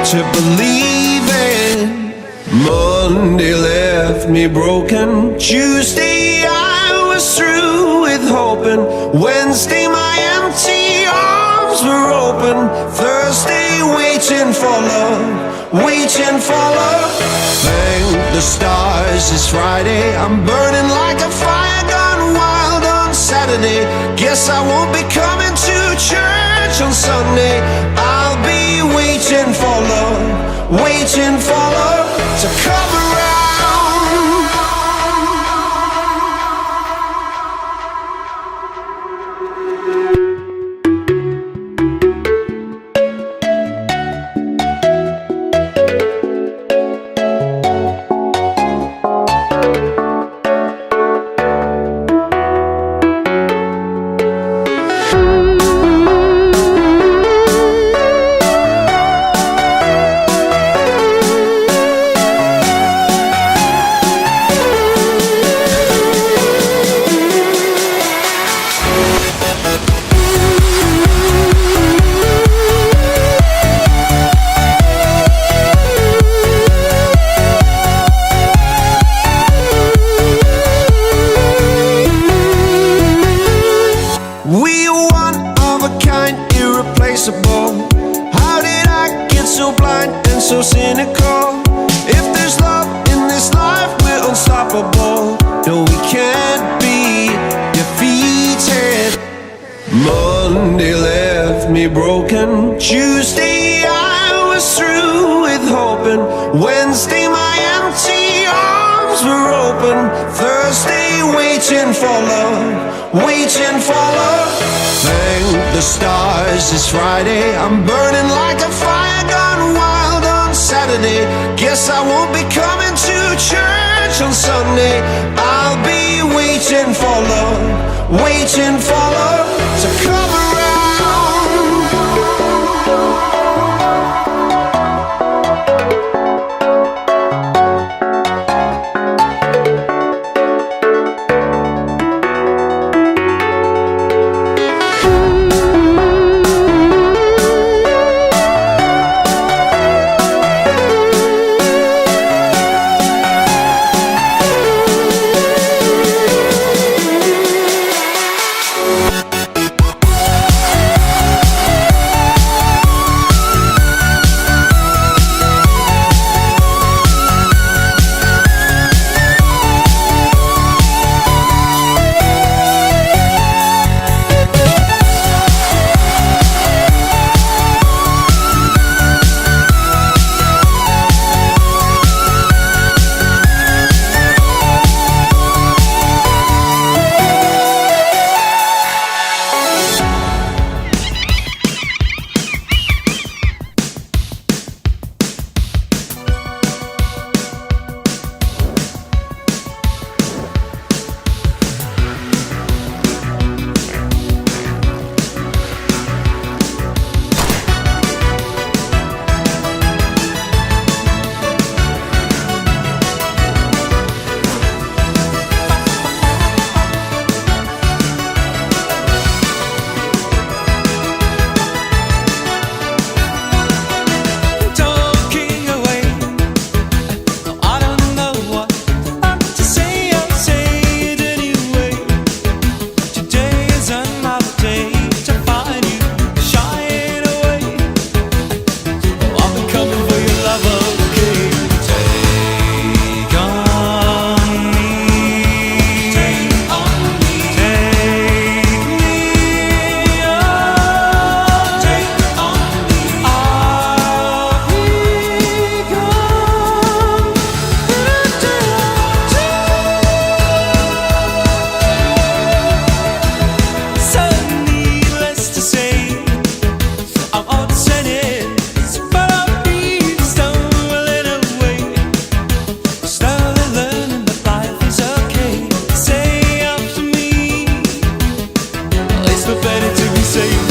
to believe in. Monday left me broken. Tuesday I was through with hoping. Wednesday my empty arms were open. Thursday waiting for love, waiting for love. Thank the stars it's Friday. I'm burning like a fire gone wild on Saturday. Guess I won't be coming to church on Sunday. I'll be waiting for love, waiting for love to come around. How did I get so blind and so cynical? If there's love in this life, we're unstoppable. No, we can't be defeated. Monday left me broken. Tuesday I was through with hoping. Wednesday my empty arms were open. Thursday waiting for love, waiting for love. Thank the stars it's Friday. I'm burning like a fire gone wild on Saturday. Guess I won't be coming to church on Sunday. I'll be waiting for love, waiting for love to come around. It's better to be safe